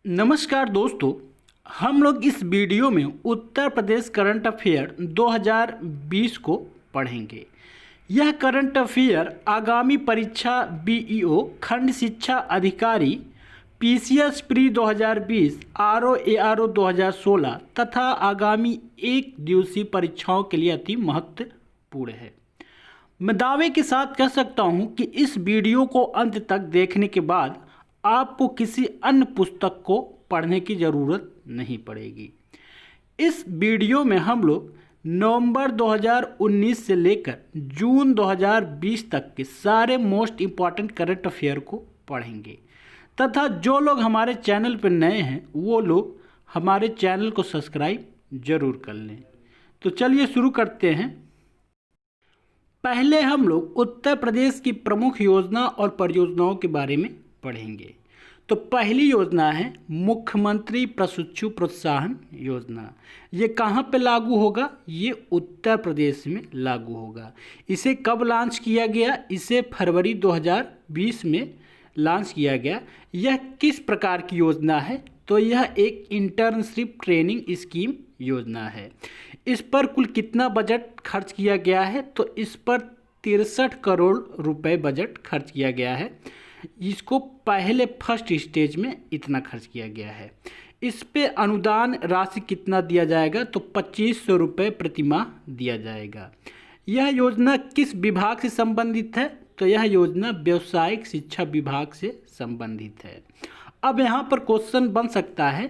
नमस्कार दोस्तों, हम लोग इस वीडियो में उत्तर प्रदेश करंट अफेयर 2020 को पढ़ेंगे। यह करंट अफेयर आगामी परीक्षा बीईओ खंड शिक्षा अधिकारी पीसीएस प्री 2020 आरओ एआरओ 2016 तथा आगामी एक दिवसीय परीक्षाओं के लिए अति महत्वपूर्ण है। मैं दावे के साथ कह सकता हूं कि इस वीडियो को अंत तक देखने के बाद आपको किसी अन्य पुस्तक को पढ़ने की ज़रूरत नहीं पड़ेगी। इस वीडियो में हम लोग नवंबर 2019 से लेकर जून 2020 तक के सारे मोस्ट इम्पॉर्टेंट करंट अफेयर को पढ़ेंगे तथा जो लोग हमारे चैनल पर नए हैं वो लोग हमारे चैनल को सब्सक्राइब जरूर कर लें। तो चलिए शुरू करते हैं। पहले हम लोग उत्तर प्रदेश की प्रमुख योजना और परियोजनाओं के बारे में पढ़ेंगे। तो पहली योजना है मुख्यमंत्री प्रशिक्षु प्रोत्साहन योजना। ये कहाँ पे लागू होगा? ये उत्तर प्रदेश में लागू होगा। इसे कब लॉन्च किया गया? इसे फरवरी 2020 में लॉन्च किया गया। यह किस प्रकार की योजना है? तो यह एक इंटर्नशिप ट्रेनिंग स्कीम योजना है। इस पर कुल कितना बजट खर्च किया गया है? तो इस पर 63 करोड़ रुपए बजट खर्च किया गया है। इसको पहले फर्स्ट स्टेज में इतना खर्च किया गया है। इस पे अनुदान राशि कितना दिया जाएगा? तो 2500 रुपये प्रतिमाह दिया जाएगा। यह योजना किस विभाग से संबंधित है? तो यह योजना व्यावसायिक शिक्षा विभाग से संबंधित है। अब यहाँ पर क्वेश्चन बन सकता है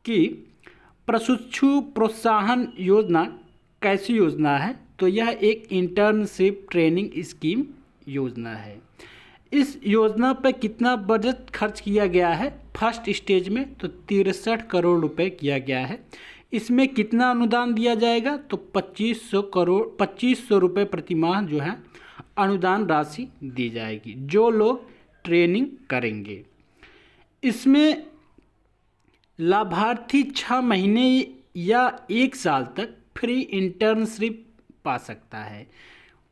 कि प्रशिक्षु प्रोत्साहन योजना कैसी योजना है? तो यह एक इंटर्नशिप ट्रेनिंग स्कीम योजना है। इस योजना पर कितना बजट खर्च किया गया है? फर्स्ट स्टेज में तो 63 करोड़ रुपए किया गया है। इसमें कितना अनुदान दिया जाएगा? तो 2500 रुपये प्रतिमाह जो है अनुदान राशि दी जाएगी जो लोग ट्रेनिंग करेंगे। इसमें लाभार्थी 6 महीने या 1 साल तक फ्री इंटर्नशिप पा सकता है।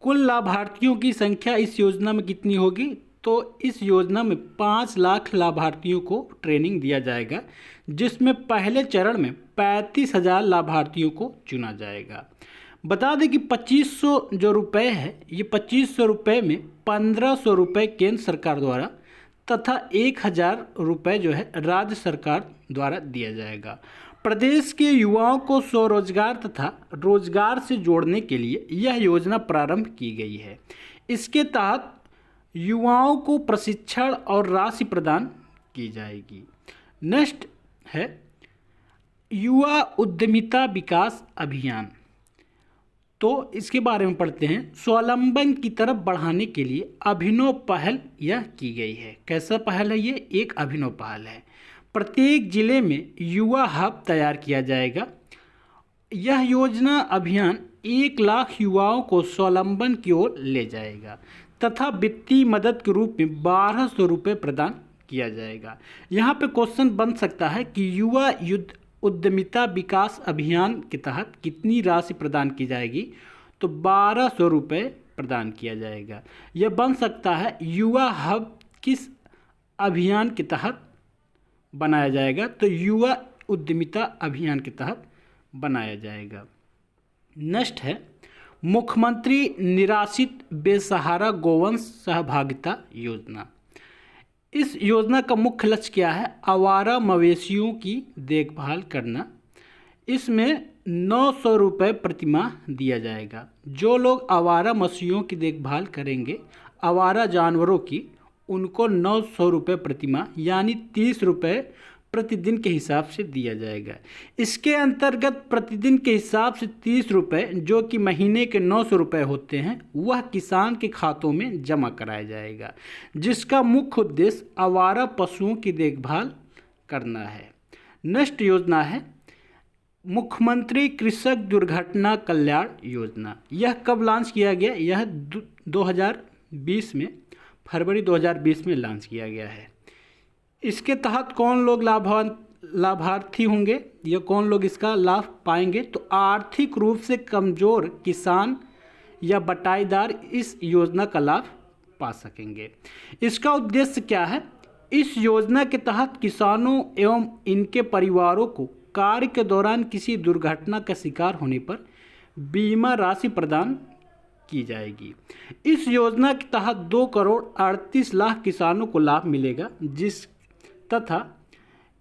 कुल लाभार्थियों की संख्या इस योजना में कितनी होगी? तो इस योजना में 5 लाख लाभार्थियों को ट्रेनिंग दिया जाएगा, जिसमें पहले चरण में 35,000 लाभार्थियों को चुना जाएगा। बता दें कि 2500 जो रुपये है, ये 2500 रुपये में 1500 रुपये केंद्र सरकार द्वारा तथा 1000 रुपये जो है राज्य सरकार द्वारा दिया जाएगा। प्रदेश के युवाओं को स्वरोजगार तथा रोजगार से जोड़ने के लिए यह योजना प्रारंभ की गई है। इसके तहत युवाओं को प्रशिक्षण और राशि प्रदान की जाएगी। नेक्स्ट है युवा उद्यमिता विकास अभियान। तो इसके बारे में पढ़ते हैं। स्वावलंबन की तरफ बढ़ाने के लिए अभिनव पहल यह की गई है। कैसा पहल है? ये एक अभिनव पहल है। प्रत्येक जिले में युवा हब तैयार किया जाएगा। यह योजना अभियान 1 लाख युवाओं को स्वावलंबन की ओर ले जाएगा तथा वित्तीय मदद के रूप में 1200 रुपये प्रदान किया जाएगा। यहाँ पे क्वेश्चन बन सकता है कि युवा उद्यमिता विकास अभियान के तहत कितनी राशि प्रदान की जाएगी? तो 1200 रुपये प्रदान किया जाएगा। यह बन सकता है युवा हब किस अभियान के तहत बनाया जाएगा? तो युवा उद्यमिता अभियान के तहत बनाया जाएगा। नेक्स्ट है मुख्यमंत्री निराश्रित बेसहारा गोवंश सहभागिता योजना। इस योजना का मुख्य लक्ष्य क्या है? आवारा मवेशियों की देखभाल करना। इसमें 900 रुपये प्रतिमाह दिया जाएगा। जो लोग आवारा मवेशियों की देखभाल करेंगे, आवारा जानवरों की, उनको 900 रुपये प्रतिमाह यानी 30 रुपये प्रतिदिन के हिसाब से दिया जाएगा। इसके अंतर्गत प्रतिदिन के हिसाब से 30 रुपये जो कि महीने के 900 रुपये होते हैं वह किसान के खातों में जमा कराया जाएगा, जिसका मुख्य उद्देश्य आवारा पशुओं की देखभाल करना है। नेक्स्ट योजना है मुख्यमंत्री कृषक दुर्घटना कल्याण योजना। यह कब लॉन्च किया गया? यह 2020 में फरवरी 2020 में लॉन्च किया गया है। इसके तहत कौन लोग लाभार्थी होंगे या कौन लोग इसका लाभ पाएंगे? तो आर्थिक रूप से कमज़ोर किसान या बटाईदार इस योजना का लाभ पा सकेंगे। इसका उद्देश्य क्या है? इस योजना के तहत किसानों एवं इनके परिवारों को कार्य के दौरान किसी दुर्घटना का शिकार होने पर बीमा राशि प्रदान की जाएगी। इस योजना के तहत 2,38,00,000 किसानों को लाभ मिलेगा, तथा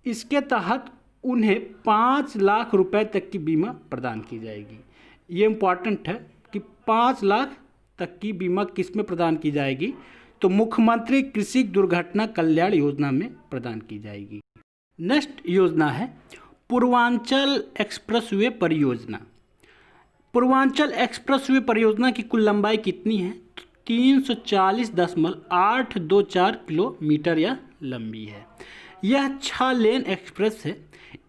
इसके तहत उन्हें 5 लाख रुपए तक की बीमा प्रदान की जाएगी। ये इम्पॉर्टेंट है कि 5 लाख तक की बीमा किस में प्रदान की जाएगी, तो मुख्यमंत्री कृषि दुर्घटना कल्याण योजना में प्रदान की जाएगी। नेक्स्ट योजना है पूर्वांचल एक्सप्रेसवे परियोजना। पूर्वांचल एक्सप्रेसवे परियोजना की कुल लंबाई कितनी है? 340.824 किलोमीटर यह लंबी है। यह 6 लेन एक्सप्रेस है।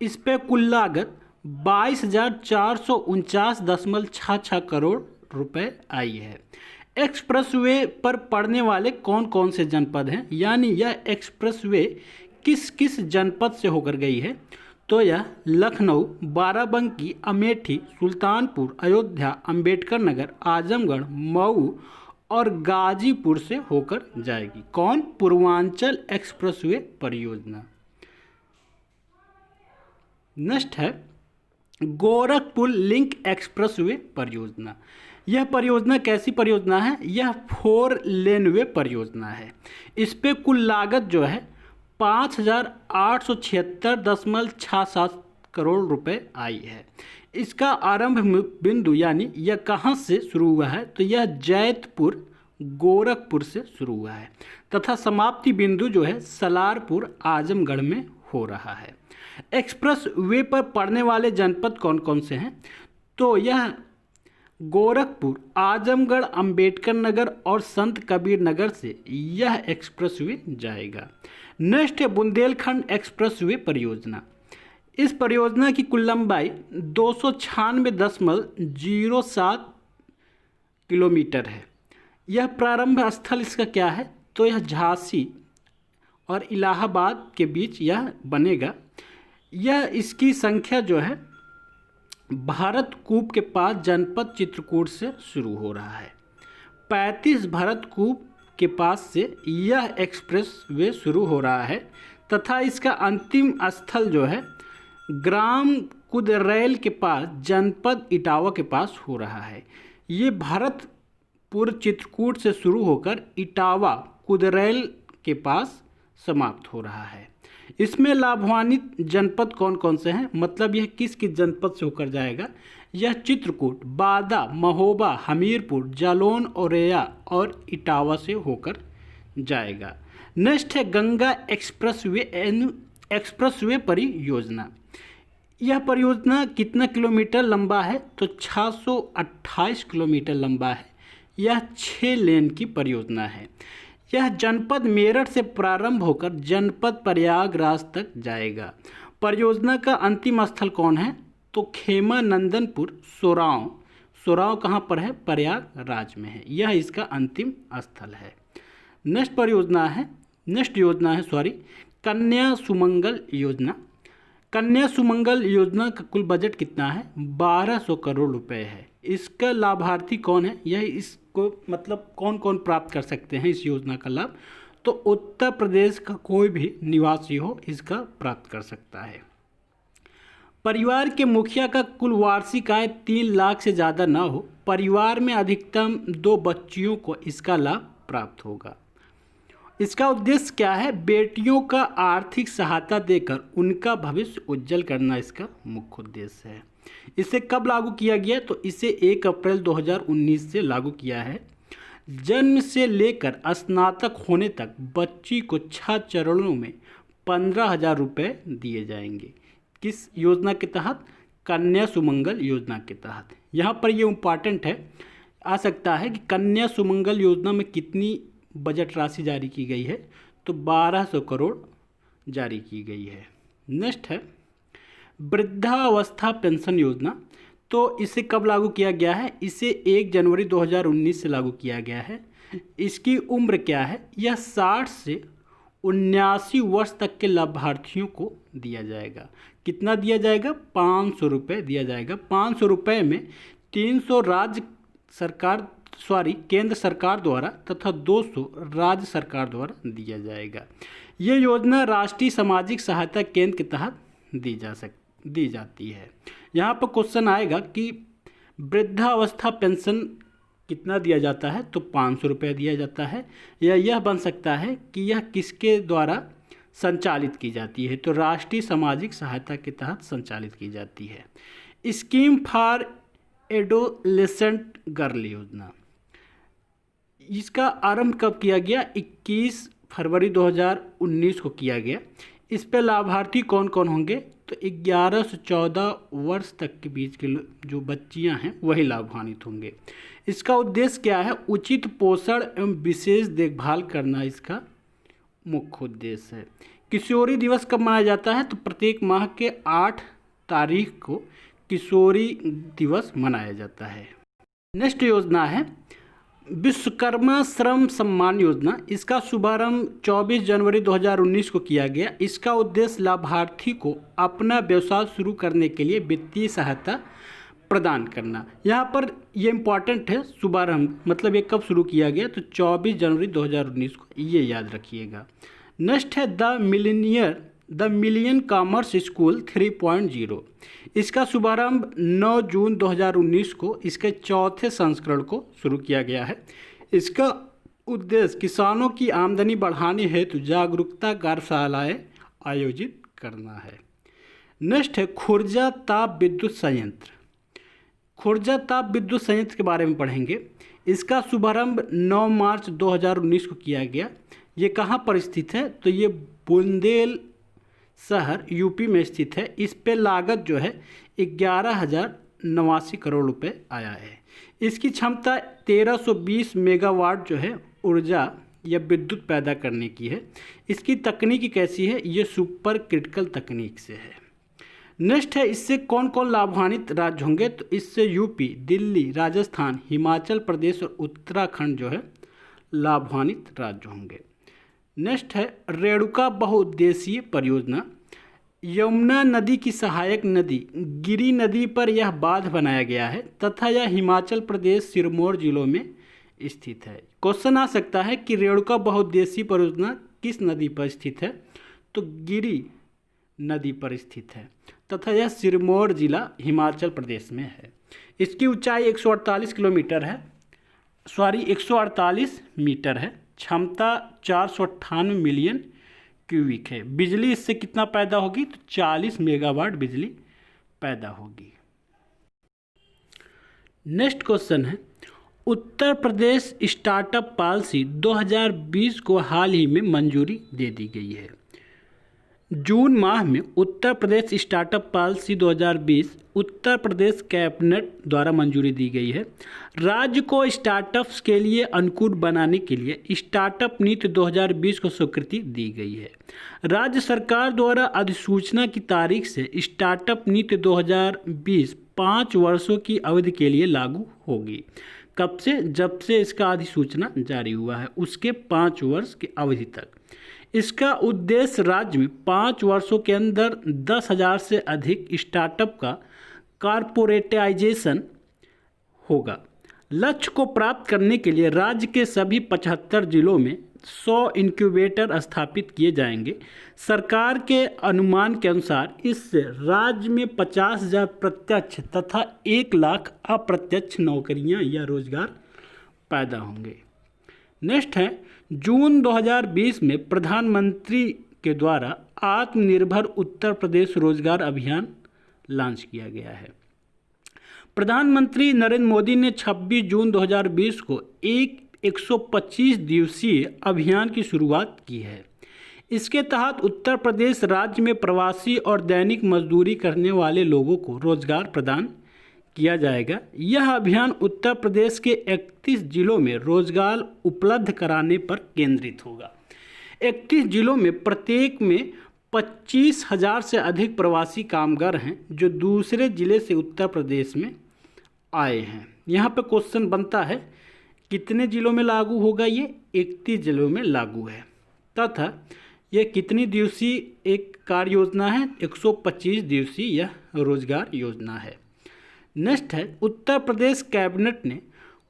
इस पर कुल लागत 22,449.66 करोड़ रुपए आई है। एक्सप्रेसवे पर पड़ने वाले कौन कौन से जनपद हैं, यानी यह एक्सप्रेसवे किस किस जनपद से होकर गई है, तो यह लखनऊ, बाराबंकी, अमेठी, सुल्तानपुर, अयोध्या, अंबेडकर नगर, आजमगढ़, मऊ और गाजीपुर से होकर जाएगी। कौन? पूर्वांचल एक्सप्रेसवे परियोजना। नेक्स्ट है गोरखपुर लिंक एक्सप्रेसवे परियोजना। यह परियोजना कैसी परियोजना है? यह 4 लेनवे परियोजना है। इस पे कुल लागत जो है 5,876.67 करोड़ रुपए आई है। इसका आरंभ बिंदु यानी यह कहाँ से शुरू हुआ है, तो यह जैतपुर गोरखपुर से शुरू हुआ है तथा समाप्ति बिंदु जो है सलारपुर आजमगढ़ में हो रहा है। एक्सप्रेस वे पर पड़ने वाले जनपद कौन कौन से हैं, तो यह गोरखपुर, आजमगढ़, अंबेडकर नगर और संत कबीर नगर से यह एक्सप्रेसवे जाएगा। नेक्स्ट है बुंदेलखंड एक्सप्रेसवे परियोजना। इस परियोजना की कुल लंबाई 296.07 किलोमीटर है। यह प्रारंभ स्थल इसका क्या है, तो यह झांसी और इलाहाबाद के बीच यह बनेगा। यह इसकी संख्या जो है भरतकूप के पास जनपद चित्रकूट से शुरू हो रहा है। 35 भरतकूप के पास से यह एक्सप्रेस वे शुरू हो रहा है तथा इसका अंतिम स्थल जो है ग्राम कुदरैल के पास जनपद इटावा के पास हो रहा है। ये भरतपुर चित्रकूट से शुरू होकर इटावा कुदरैल के पास समाप्त हो रहा है। इसमें लाभान्वित जनपद कौन कौन से हैं, मतलब यह किस किस जनपद से होकर जाएगा? यह चित्रकूट, बादा, महोबा, हमीरपुर, जालौन, औरैया और इटावा से होकर जाएगा। नेक्स्ट है गंगा एक्सप्रेसवे परियोजना। यह परियोजना कितना किलोमीटर लंबा है, तो 628 किलोमीटर लंबा है। यह 6 लेन की परियोजना है। यह जनपद मेरठ से प्रारंभ होकर जनपद प्रयागराज तक जाएगा। परियोजना का अंतिम स्थल कौन है, तो खेमा नंदनपुर सोराव कहाँ पर है? प्रयागराज में है। यह इसका अंतिम स्थल है। नेक्स्ट योजना है कन्या सुमंगल योजना। कन्या सुमंगल योजना का कुल बजट कितना है? 1200 करोड़ रुपए है। इसका लाभार्थी कौन है, यह इसको मतलब कौन कौन प्राप्त कर सकते हैं इस योजना का लाभ, तो उत्तर प्रदेश का कोई भी निवासी हो इसका प्राप्त कर सकता है। परिवार के मुखिया का कुल वार्षिक आय 3 लाख से ज़्यादा न हो, परिवार में अधिकतम 2 बच्चियों को इसका लाभ प्राप्त होगा। इसका उद्देश्य क्या है? बेटियों का आर्थिक सहायता देकर उनका भविष्य उज्जवल करना इसका मुख्य उद्देश्य है। इसे कब लागू किया गया, तो इसे 1 अप्रैल 2019 से लागू किया है। जन्म से लेकर स्नातक होने तक बच्ची को 6 चरणों में 15,000 रुपये दिए जाएंगे। किस योजना के तहत? कन्या सुमंगल योजना के तहत। यहाँ पर ये इम्पॉर्टेंट है, आ सकता है कि कन्या सुमंगल योजना में कितनी बजट राशि जारी की गई है, तो 1200 करोड़ जारी की गई है। नेक्स्ट है वृद्धावस्था पेंशन योजना। तो इसे कब लागू किया गया है? इसे 1 जनवरी 2019 से लागू किया गया है। इसकी उम्र क्या है? यह 60 से 79 वर्ष तक के लाभार्थियों को दिया जाएगा। कितना दिया जाएगा? 500 रुपये दिया जाएगा। 500 रुपये में 300 राज्य सरकार केंद्र सरकार द्वारा तथा 200 राज्य सरकार द्वारा दिया जाएगा। ये योजना राष्ट्रीय सामाजिक सहायता केंद्र के तहत दी जाती है। यहाँ पर क्वेश्चन आएगा कि वृद्धावस्था पेंशन कितना दिया जाता है, तो 500 रुपये दिया जाता है। या यह बन सकता है कि यह किसके द्वारा संचालित की जाती है, तो राष्ट्रीय सामाजिक सहायता के तहत संचालित की जाती है। स्कीम फॉर एडोलेसेंट गर्ल योजना, इसका आरंभ कब किया गया? 21 फरवरी 2019 को किया गया। इस पे लाभार्थी कौन कौन होंगे? तो 11 से 14 वर्ष तक के बीच के जो बच्चियां हैं वही लाभान्वित होंगे। इसका उद्देश्य क्या है? उचित पोषण एवं विशेष देखभाल करना इसका मुख्य उद्देश्य है। किशोरी दिवस कब मनाया जाता है? तो प्रत्येक माह के 8 तारीख को किशोरी दिवस मनाया जाता है। नेक्स्ट योजना है विश्वकर्मा श्रम सम्मान योजना। इसका शुभारंभ 24 जनवरी 2019 को किया गया। इसका उद्देश्य लाभार्थी को अपना व्यवसाय शुरू करने के लिए वित्तीय सहायता प्रदान करना। यहाँ पर ये इम्पॉर्टेंट है, शुभारंभ मतलब ये कब शुरू किया गया, तो 24 जनवरी 2019 को, ये याद रखिएगा। नेक्स्ट है द मिलियन कॉमर्स स्कूल 3.0। इसका शुभारंभ 9 जून 2019 को इसके चौथे संस्करण को शुरू किया गया है। इसका उद्देश्य किसानों की आमदनी बढ़ाने हेतु जागरूकता कार्यशालाएं आयोजित करना है। नेक्स्ट है खुर्जा ताप विद्युत संयंत्र। खुर्जा ताप विद्युत संयंत्र के बारे में पढ़ेंगे। इसका शुभारंभ 9 मार्च 2019 को किया गया। ये कहाँ पर स्थित है? तो ये बुंदेल शहर यूपी में स्थित है। इस पे लागत जो है 11,089 करोड़ रुपए आया है। इसकी क्षमता 1320 मेगावाट जो है ऊर्जा या विद्युत पैदा करने की है। इसकी तकनीक कैसी है? ये सुपर क्रिटिकल तकनीक से है। नेक्स्ट है इससे कौन कौन लाभान्वित राज्य होंगे? तो इससे यूपी, दिल्ली, राजस्थान, हिमाचल प्रदेश और उत्तराखंड जो है लाभान्वित राज्य होंगे। नेक्स्ट है रेणुका बहुउद्देशीय परियोजना। यमुना नदी की सहायक नदी गिरी नदी पर यह बांध बनाया गया है तथा यह हिमाचल प्रदेश सिरमौर जिलों में स्थित है। क्वेश्चन आ सकता है कि रेणुका बहुउद्देशीय परियोजना किस नदी पर स्थित है? तो गिरी नदी पर स्थित है तथा यह सिरमौर जिला हिमाचल प्रदेश में है। इसकी ऊंचाई 148 मीटर है। क्षमता 498 मिलियन क्यूबिक है। बिजली इससे कितना पैदा होगी? तो 40 मेगावाट बिजली पैदा होगी। नेक्स्ट क्वेश्चन है उत्तर प्रदेश स्टार्टअप पॉलिसी 2020 को हाल ही में मंजूरी दे दी गई है। जून माह में Uttar Pradesh startup policy 2020 Uttar Pradesh cabinet द्वारा मंजूरी दी गई है। राज्य को स्टार्टअप्स के लिए अनुकूल बनाने के लिए स्टार्टअप नीति 2020 को स्वीकृति दी गई है। राज्य सरकार द्वारा अधिसूचना की तारीख से स्टार्टअप नीति 2020 5 वर्षों की अवधि के लिए लागू होगी। कब से? जब से इसका अधिसूचना जारी हुआ है उसके 5 वर्ष की अवधि तक। इसका उद्देश्य राज्य में 5 वर्षों के अंदर 10,000 से अधिक स्टार्टअप का कॉर्पोरेटाइजेशन होगा। लक्ष्य को प्राप्त करने के लिए राज्य के सभी 75 जिलों में 100 इनक्यूबेटर स्थापित किए जाएंगे। सरकार के अनुमान के अनुसार इससे राज्य में 50,000 प्रत्यक्ष तथा 1 लाख अप्रत्यक्ष नौकरियां या रोजगार पैदा होंगे। नेक्स्ट है जून 2020 में प्रधानमंत्री के द्वारा आत्मनिर्भर उत्तर प्रदेश रोजगार अभियान लॉन्च किया गया है। प्रधानमंत्री नरेंद्र मोदी ने 26 जून 2020 को 125 दिवसीय अभियान की शुरुआत की है। इसके तहत उत्तर प्रदेश राज्य में प्रवासी और दैनिक मजदूरी करने वाले लोगों को रोजगार प्रदान किया जाएगा। यह अभियान उत्तर प्रदेश के 31 जिलों में रोजगार उपलब्ध कराने पर केंद्रित होगा। 31 जिलों में प्रत्येक में 25,000 से अधिक प्रवासी कामगार हैं जो दूसरे जिले से उत्तर प्रदेश में आए हैं। यहाँ पे क्वेश्चन बनता है कितने जिलों में लागू होगा? ये 31 जिलों में लागू है तथा ये कितनी दिवसीय एक कार्य योजना है? 125 दिवसीय यह रोजगार योजना है। नेक्स्ट है उत्तर प्रदेश कैबिनेट ने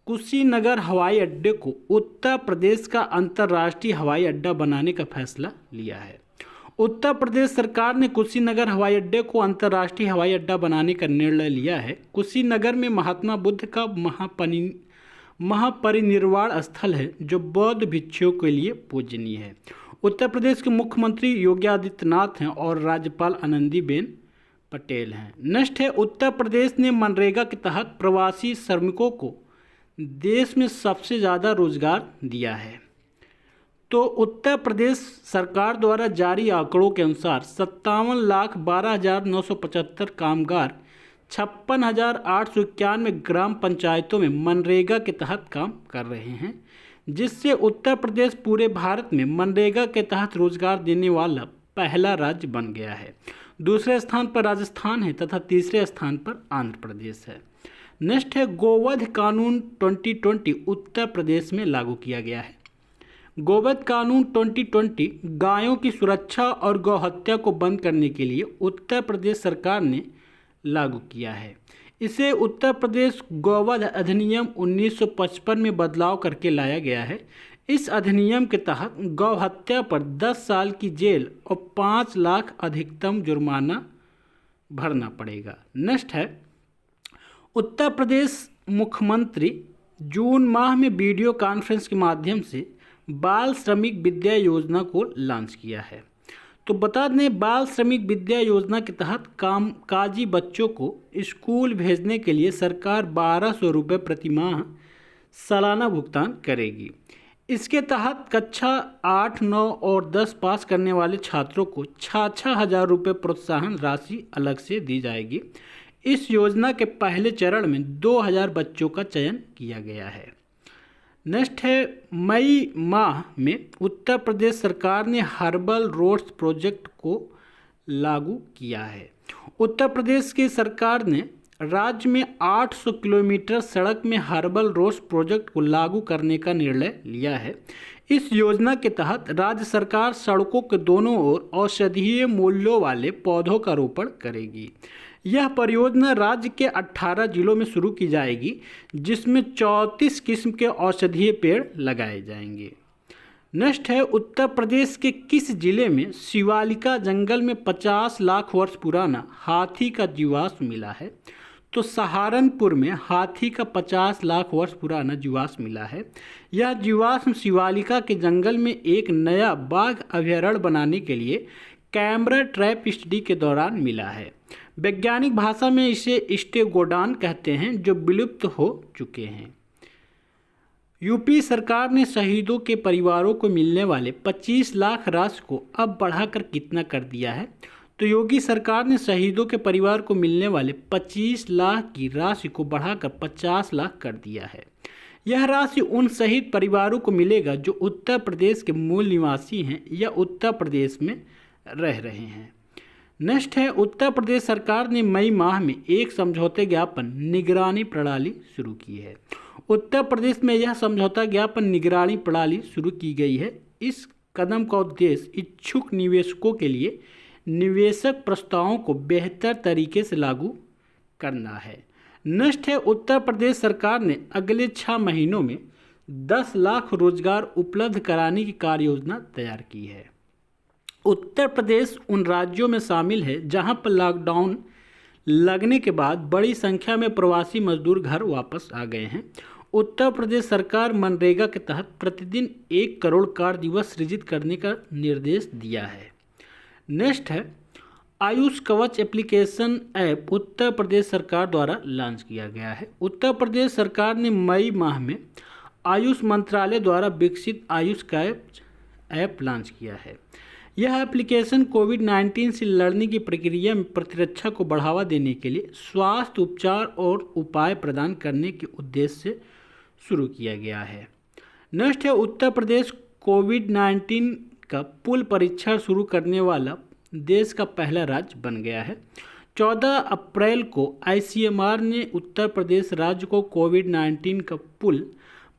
कुशीनगर हवाई अड्डे को उत्तर प्रदेश का अंतर्राष्ट्रीय हवाई अड्डा बनाने का फैसला लिया है। उत्तर प्रदेश सरकार ने कुशीनगर हवाई अड्डे को अंतर्राष्ट्रीय हवाई अड्डा बनाने का निर्णय लिया है। कुशीनगर में महात्मा बुद्ध का महापरिनिर्वाण स्थल है, जो बौद्ध भिक्षुओं के लिए पूजनीय है। उत्तर प्रदेश के मुख्यमंत्री योगी आदित्यनाथ हैं और राज्यपाल आनंदीबेन पटेल हैं। नेक्स्ट है, उत्तर प्रदेश ने मनरेगा के तहत प्रवासी श्रमिकों को देश में सबसे ज़्यादा रोजगार दिया है। तो उत्तर प्रदेश सरकार द्वारा जारी आंकड़ों के अनुसार 57,12,975 कामगार 56,891 ग्राम पंचायतों में मनरेगा के तहत काम कर रहे हैं, जिससे उत्तर प्रदेश पूरे भारत में मनरेगा के तहत रोजगार देने वाला पहला राज्य बन गया है। दूसरे स्थान पर राजस्थान है तथा तीसरे स्थान पर आंध्र प्रदेश है। नेक्स्ट है, गोवध कानून 2020 उत्तर प्रदेश में लागू किया गया है। गोवध कानून 2020 गायों की सुरक्षा और गौहत्या को बंद करने के लिए उत्तर प्रदेश सरकार ने लागू किया है। इसे उत्तर प्रदेश गौवध अधिनियम 1955 में बदलाव करके लाया गया है। इस अधिनियम के तहत गौहत्या पर 10 साल की जेल और 5 लाख अधिकतम जुर्माना भरना पड़ेगा। नेक्स्ट है, उत्तर प्रदेश मुख्यमंत्री जून माह में वीडियो कॉन्फ्रेंस के माध्यम से बाल श्रमिक विद्या योजना को लॉन्च किया है। तो बता दें, बाल श्रमिक विद्या योजना के तहत कामकाजी बच्चों को स्कूल भेजने के लिए सरकार 1,200 रुपये प्रति माह सालाना भुगतान करेगी। इसके तहत कक्षा 8, 9 और 10 पास करने वाले छात्रों को 6,000 रुपये प्रोत्साहन राशि अलग से दी जाएगी। इस योजना के पहले चरण में 2,000 बच्चों का चयन किया गया है। नेक्स्ट है, मई माह में उत्तर प्रदेश सरकार ने हर्बल रोड्स प्रोजेक्ट को लागू किया है। उत्तर प्रदेश की सरकार ने राज्य में 800 किलोमीटर सड़क में हर्बल रोड्स प्रोजेक्ट को लागू करने का निर्णय लिया है। इस योजना के तहत राज्य सरकार सड़कों के दोनों ओर औषधीय मूल्यों वाले पौधों का रोपण करेगी। यह परियोजना राज्य के 18 जिलों में शुरू की जाएगी, जिसमें 34 किस्म के औषधीय पेड़ लगाए जाएंगे। नेक्स्ट है, उत्तर प्रदेश के किस जिले में शिवालिका जंगल में 50 लाख वर्ष पुराना हाथी का जीवाश्म मिला है? तो सहारनपुर में हाथी का 50 लाख वर्ष पुराना जीवाश्म मिला है। यह जीवाश्म शिवालिका के जंगल में एक नया बाघ अभयारण्य बनाने के लिए कैमरा ट्रैप स्टडी के दौरान मिला है। वैज्ञानिक भाषा में इसे स्टेगोडान कहते हैं, जो विलुप्त हो चुके हैं। यूपी सरकार ने शहीदों के परिवारों को मिलने वाले 25 लाख राशि को अब बढ़ाकर कितना कर दिया है? तो योगी सरकार ने शहीदों के परिवार को मिलने वाले 25 लाख की राशि को बढ़ाकर 50 लाख कर दिया है। यह राशि उन शहीद परिवारों को मिलेगा जो उत्तर प्रदेश के मूल निवासी हैं या उत्तर प्रदेश में रह रहे हैं। नेक्स्ट है, उत्तर प्रदेश सरकार ने मई माह में एक समझौते ज्ञापन निगरानी प्रणाली शुरू की है। उत्तर प्रदेश में यह समझौता ज्ञापन निगरानी प्रणाली शुरू की गई है। इस कदम का उद्देश्य इच्छुक निवेशकों के लिए निवेशक प्रस्तावों को बेहतर तरीके से लागू करना है। नेक्स्ट है, उत्तर प्रदेश सरकार ने अगले 6 महीनों में 10 लाख रोजगार उपलब्ध कराने की कार्य योजना तैयार की है। उत्तर प्रदेश उन राज्यों में शामिल है जहां पर लॉकडाउन लगने के बाद बड़ी संख्या में प्रवासी मजदूर घर वापस आ गए हैं। उत्तर प्रदेश सरकार मनरेगा के तहत प्रतिदिन 1 करोड़ कार्य दिवस सृजित करने का निर्देश दिया है। नेक्स्ट है, आयुष कवच एप्लीकेशन ऐप उत्तर प्रदेश सरकार द्वारा लॉन्च किया गया है। उत्तर प्रदेश सरकार ने मई माह में आयुष मंत्रालय द्वारा विकसित आयुष कवच ऐप लॉन्च किया है। यह एप्लीकेशन कोविड-19 से लड़ने की प्रक्रिया में प्रतिरक्षा को बढ़ावा देने के लिए स्वास्थ्य उपचार और उपाय प्रदान करने के उद्देश्य से शुरू किया गया है। नेक्स्ट है, उत्तर प्रदेश कोविड-19 का पुल परीक्षण शुरू करने वाला देश का पहला राज्य बन गया है। 14 अप्रैल को ICMR ने उत्तर प्रदेश राज्य को कोविड-19 का पुल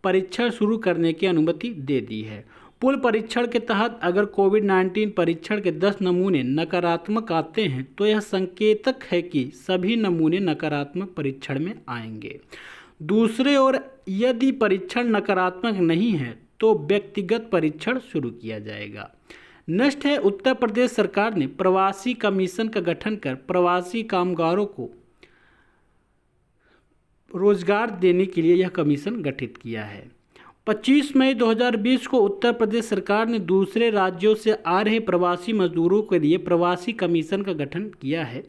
परीक्षण शुरू करने की अनुमति दे दी है। पुल परीक्षण के तहत अगर कोविड-19 परीक्षण के 10 नमूने नकारात्मक आते हैं तो यह संकेतक है कि सभी नमूने नकारात्मक परीक्षण में आएंगे। दूसरे ओर यदि परीक्षण नकारात्मक नहीं है तो व्यक्तिगत परीक्षण शुरू किया जाएगा। नेक्स्ट है, उत्तर प्रदेश सरकार ने प्रवासी कमीशन का गठन कर प्रवासी कामगारों को रोजगार देने के लिए यह कमीशन गठित किया है। 25 मई 2020 को उत्तर प्रदेश सरकार ने दूसरे राज्यों से आ रहे प्रवासी मजदूरों के लिए प्रवासी कमीशन का गठन किया है।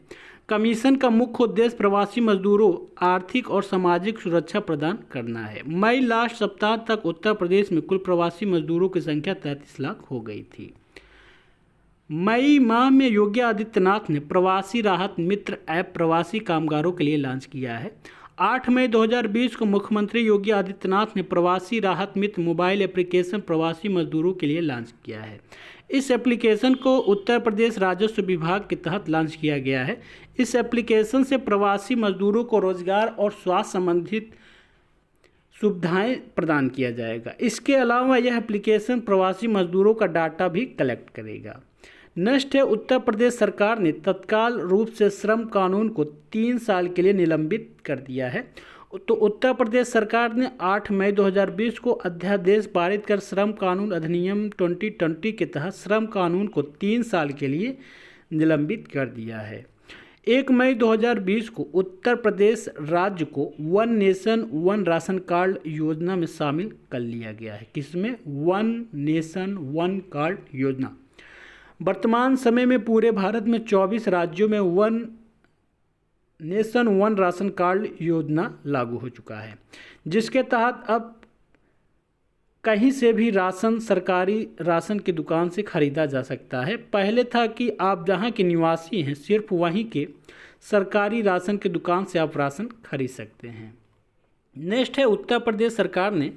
कमीशन का मुख्य उद्देश्य प्रवासी मजदूरों आर्थिक और सामाजिक सुरक्षा प्रदान करना है। मई लास्ट सप्ताह तक उत्तर प्रदेश में कुल प्रवासी मजदूरों की संख्या 33 लाख हो गई थी। मई माह में योगी आदित्यनाथ ने प्रवासी राहत मित्र ऐप प्रवासी कामगारों के लिए लॉन्च किया है। 8 मई 2020 को मुख्यमंत्री योगी आदित्यनाथ ने प्रवासी राहत मित्र मोबाइल एप्लीकेशन प्रवासी मजदूरों के लिए लॉन्च किया है। इस एप्लीकेशन को उत्तर प्रदेश राजस्व विभाग के तहत लॉन्च किया गया है। इस एप्लीकेशन से प्रवासी मजदूरों को रोजगार और स्वास्थ्य संबंधित सुविधाएं प्रदान किया जाएगा। इसके अलावा यह एप्लीकेशन प्रवासी मजदूरों का डाटा भी कलेक्ट करेगा। नेक्स्ट है, उत्तर प्रदेश सरकार ने तत्काल रूप से श्रम कानून को 3 साल के लिए निलंबित कर दिया है। तो उत्तर प्रदेश सरकार ने 8 मई 2020 को अध्यादेश पारित कर श्रम कानून अधिनियम 2020 के तहत श्रम कानून को 3 साल के लिए निलंबित कर दिया है। 1 मई 2020 को उत्तर प्रदेश राज्य को one nation one ration card योजना में शामिल कर लिया गया है। किसमें? वन नेशन वन कार्ड योजना। वर्तमान समय में पूरे भारत में 24 राज्यों में one nation one ration card योजना लागू हो चुका है, जिसके तहत अब कहीं से भी राशन सरकारी राशन की दुकान से खरीदा जा सकता है। पहले था कि आप जहां के निवासी हैं सिर्फ वहीं के सरकारी राशन की दुकान से आप राशन खरीद सकते हैं। नेक्स्ट है, उत्तर प्रदेश सरकार ने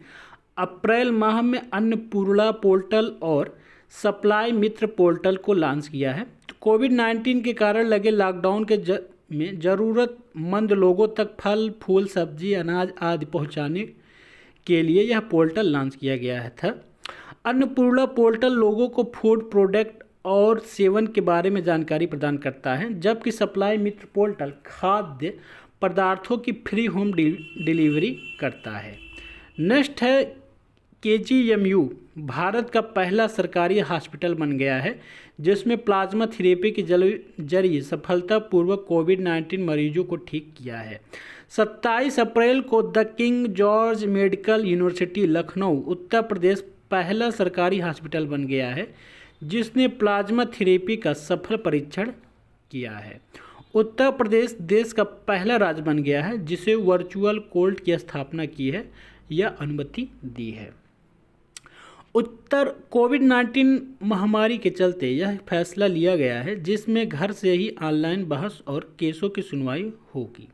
अप्रैल माह में अन्नपूर्णा पोर्टल और सप्लाई मित्र पोर्टल को लॉन्च किया है। तो कोविड-19 के कारण लगे लॉकडाउन में ज़रूरतमंद लोगों तक फल फूल सब्जी अनाज आदि पहुंचाने के लिए यह पोर्टल लॉन्च किया गया था। अन्नपूर्णा पोर्टल लोगों को फूड प्रोडक्ट और सेवन के बारे में जानकारी प्रदान करता है, जबकि सप्लाई मित्र पोर्टल खाद्य पदार्थों की फ्री होम डिलीवरी करता है। नेक्स्ट है, KGMU भारत का पहला सरकारी हॉस्पिटल बन गया है, जिसमें प्लाज्मा थेरेपी के जरिए सफलतापूर्वक कोविड-19 मरीजों को ठीक किया है। 27 अप्रैल को the King George Medical University Lucknow Uttar Pradesh पहला सरकारी हॉस्पिटल बन गया है, जिसने प्लाज्मा थेरेपी का सफल परीक्षण किया है। उत्तर प्रदेश देश का पहला राज्य बन गया है जिसे वर्चुअल कोर्ट की स्थापना की है या अनुमति दी है। उत्तर कोविड-19 महामारी के चलते यह फैसला लिया गया है जिसमें घर से ही ऑनलाइन बहस और केसों की सुनवाई होगी।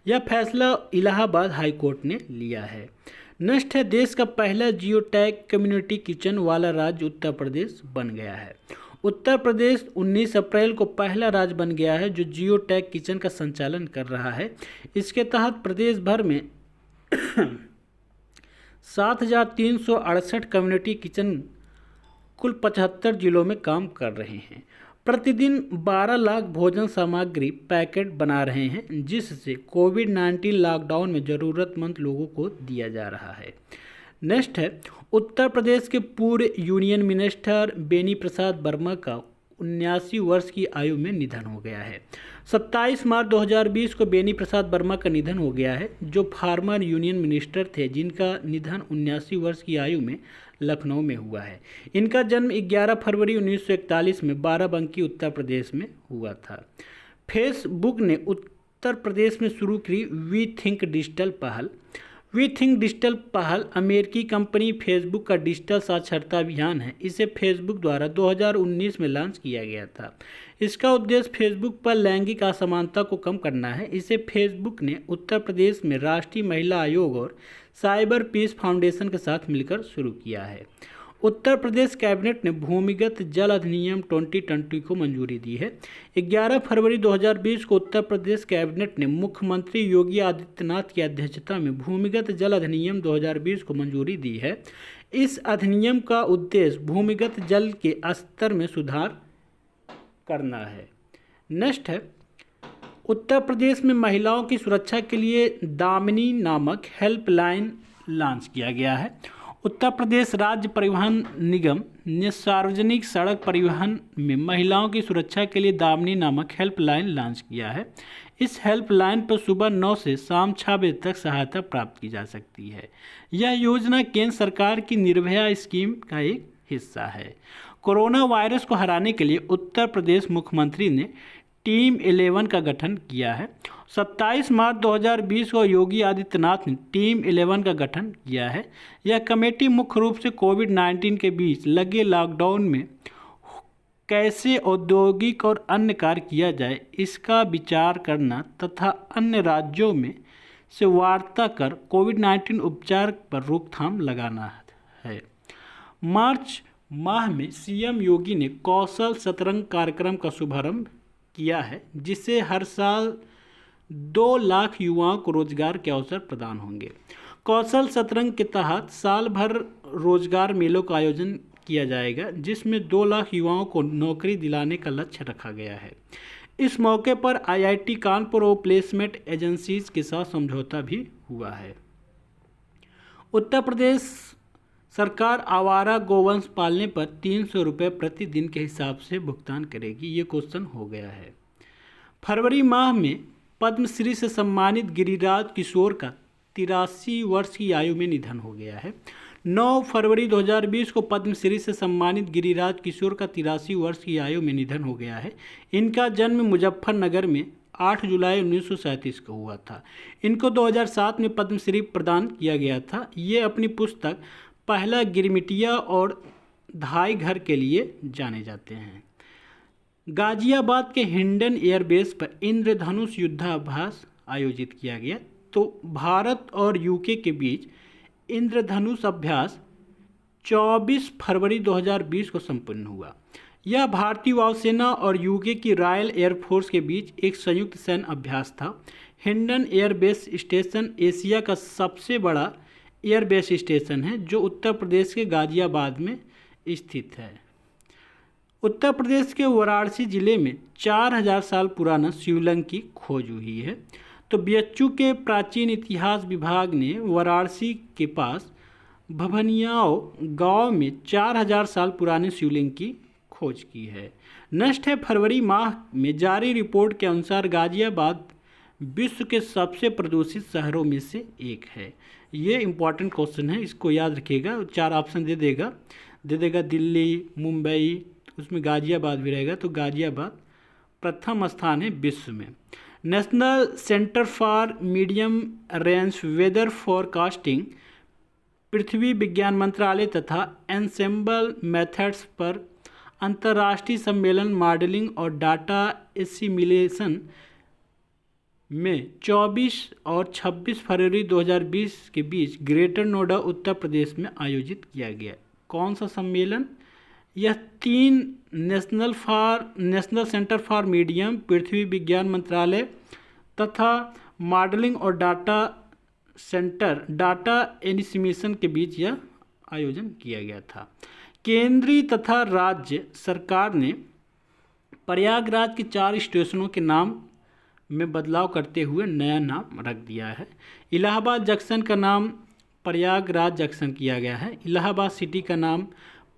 यह फैसला इलाहाबाद हाई कोर्ट ने लिया है। नेक्स्ट है, देश का पहला जियो टैग कम्युनिटी किचन वाला राज्य उत्तर प्रदेश बन गया है। उत्तर प्रदेश 19 अप्रैल को पहला राज्य बन गया है जो जियो टैग किचन का संचालन कर रहा है। इसके तहत प्रदेश भर में 7,368 कम्युनिटी किचन कुल 75 जिलों में काम कर रहे हैं। प्रतिदिन 12 लाख भोजन सामग्री पैकेट बना रहे हैं, जिससे कोविड-19 लॉकडाउन में ज़रूरतमंद लोगों को दिया जा रहा है। नेक्स्ट है, उत्तर प्रदेश के पूर्व यूनियन मिनिस्टर बेनी प्रसाद वर्मा का 79 वर्ष की आयु में निधन हो गया है। 27 मार्च 2020 को बेनी प्रसाद वर्मा का निधन हो गया है, जो फार्मर यूनियन मिनिस्टर थे, जिनका निधन 79 वर्ष की आयु में लखनऊ में हुआ है। इनका जन्म 11 फरवरी 1941 में बाराबंकी उत्तर प्रदेश में हुआ था। फेसबुक ने उत्तर प्रदेश में शुरू की वी थिंक डिजिटल पहल। वी थिंक डिजिटल पहल अमेरिकी कंपनी फेसबुक का डिजिटल साक्षरता अभियान है। इसे फेसबुक द्वारा 2019 में लॉन्च किया गया था। इसका उद्देश्य फेसबुक पर लैंगिक असमानता को कम करना है। इसे फेसबुक ने उत्तर प्रदेश में राष्ट्रीय महिला आयोग और साइबर पीस फाउंडेशन के साथ मिलकर शुरू किया है। उत्तर प्रदेश कैबिनेट ने भूमिगत जल अधिनियम 2020 को मंजूरी दी है। 11 फरवरी 2020 को उत्तर प्रदेश कैबिनेट ने मुख्यमंत्री योगी आदित्यनाथ की अध्यक्षता में भूमिगत जल अधिनियम 2020 को मंजूरी दी है। इस अधिनियम का उद्देश्य भूमिगत जल के स्तर में सुधार करना है। नेक्स्ट है, उत्तर प्रदेश में महिलाओं की सुरक्षा के लिए दामिनी नामक हेल्पलाइन लॉन्च किया गया है। उत्तर प्रदेश राज्य परिवहन निगम ने सार्वजनिक सड़क परिवहन में महिलाओं की सुरक्षा के लिए दामिनी नामक हेल्पलाइन लॉन्च किया है। इस हेल्पलाइन पर सुबह 9 से शाम 6 बजे तक सहायता प्राप्त की जा सकती है। यह योजना केंद्र सरकार की निर्भया स्कीम का एक हिस्सा है। कोरोना वायरस को हराने के लिए उत्तर प्रदेश मुख्यमंत्री ने टीम 11 का गठन किया है। 27 मार्च 2020 को योगी आदित्यनाथ ने टीम 11 का गठन किया है। यह कमेटी मुख्य रूप से कोविड-19 के बीच लगे लॉकडाउन में कैसे औद्योगिक और अन्य कार्य किया जाए इसका विचार करना तथा अन्य राज्यों में से वार्ता कर कोविड-19 उपचार पर रोकथाम लगाना है। मार्च माह में सीएम योगी ने कौशल सतरंग कार्यक्रम का शुभारंभ किया है, जिससे हर साल 2 लाख युवाओं को रोजगार के अवसर प्रदान होंगे। कौशल सतरंग के तहत साल भर रोजगार मेलों का आयोजन किया जाएगा, जिसमें 2 लाख युवाओं को नौकरी दिलाने का लक्ष्य रखा गया है। इस मौके पर आईआईटी कानपुर और प्लेसमेंट एजेंसीज के साथ समझौता भी हुआ है। उत्तर प्रदेश सरकार आवारा गोवंश पालने पर 300 रुपये प्रतिदिन के हिसाब से भुगतान करेगी, ये क्वेश्चन हो गया है। फरवरी माह में पद्मश्री से सम्मानित गिरिराज किशोर का 83 वर्ष की आयु में निधन हो गया है। 9 फरवरी 2020 को पद्मश्री से सम्मानित गिरिराज किशोर का 83 वर्ष की आयु में निधन हो गया है। इनका जन्म मुजफ्फरनगर में 8 जुलाई 1937 को हुआ था। इनको 2007 में पद्मश्री प्रदान किया गया था। ये अपनी पुस्तक पहला गिरमिटिया और धाई घर के लिए जाने जाते हैं। गाजियाबाद के हिंडन एयरबेस पर इंद्रधनुष युद्धाभ्यास आयोजित किया गया। तो भारत और यूके के बीच इंद्रधनुष अभ्यास 24 फरवरी 2020 को संपन्न हुआ। यह भारतीय वायुसेना और यूके की रॉयल एयरफोर्स के बीच एक संयुक्त सैन्य अभ्यास था। हिंडन एयरबेस स्टेशन एशिया का सबसे बड़ा एयरबेस स्टेशन है, जो उत्तर प्रदेश के गाजियाबाद में स्थित है। उत्तर प्रदेश के वाराणसी जिले में 4000 साल पुराना शिवलिंग की खोज हुई है। तो बीएचयू के प्राचीन इतिहास विभाग ने वाराणसी के पास भभनियाओ गांव में 4000 साल पुराने शिवलिंग की खोज की है। नष्ट है फरवरी माह में जारी रिपोर्ट के अनुसार गाजियाबाद विश्व के सबसे प्रदूषित शहरों में से एक है। ये इम्पॉर्टेंट क्वेश्चन है, इसको याद रखिएगा। 4 ऑप्शन दे देगा दिल्ली, मुंबई, उसमें गाजियाबाद भी रहेगा। तो गाजियाबाद प्रथम स्थान है विश्व में। National Centre for Medium Range Weather Forecasting पृथ्वी विज्ञान मंत्रालय तथा एनसेम्बल मेथड्स पर अंतर्राष्ट्रीय सम्मेलन मॉडलिंग और डाटा एसिमिलेशन में 24 और 26 फरवरी 2020 के बीच ग्रेटर नोएडा उत्तर प्रदेश में आयोजित किया गया। कौन सा सम्मेलन? यह 3 नेशनल सेंटर फॉर मीडियम, पृथ्वी विज्ञान मंत्रालय तथा मॉडलिंग और डाटा एनिमेशन के बीच यह आयोजन किया गया था। केंद्रीय तथा राज्य सरकार ने प्रयागराज के 4 स्टेशनों के नाम में बदलाव करते हुए नया नाम रख दिया है। इलाहाबाद जंक्शन का नाम प्रयागराज जंक्शन किया गया है। इलाहाबाद सिटी का नाम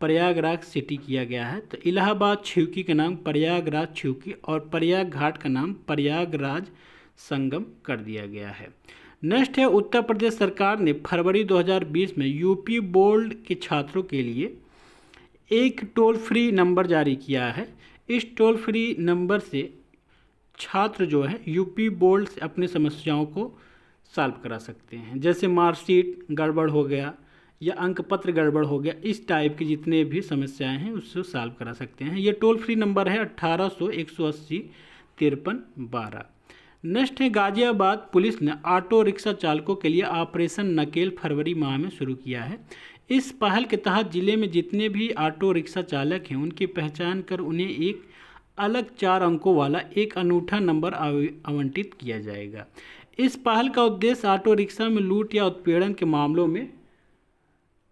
प्रयागराज सिटी किया गया है। तो इलाहाबाद छिवकी का नाम प्रयागराज छिवकी और प्रयाग घाट का नाम प्रयागराज संगम कर दिया गया है। नेक्स्ट है, उत्तर प्रदेश सरकार ने फरवरी 2020 में यूपी बोर्ड के छात्रों के लिए एक टोल फ्री नंबर जारी किया है। इस टोल फ्री नंबर से छात्र जो है यूपी बोर्ड से अपनी समस्याओं को सॉल्व करा सकते हैं, जैसे मार्कशीट गड़बड़ हो गया या अंक पत्र गड़बड़ हो गया, इस टाइप की जितने भी समस्याएं हैं उससे सॉल्व करा सकते हैं। ये टोल फ्री नंबर है 1800 180 53 12। नेक्स्ट है, गाजियाबाद पुलिस ने ऑटो रिक्शा चालकों के लिए ऑपरेशन नकेल फरवरी माह में शुरू किया है। इस पहल के तहत जिले में जितने भी ऑटो रिक्शा चालक हैं उनकी पहचान कर उन्हें एक अलग 4 अंकों वाला एक अनूठा नंबर आवंटित किया जाएगा। इस पहल का उद्देश्य ऑटो रिक्शा में लूट या उत्पीड़न के मामलों में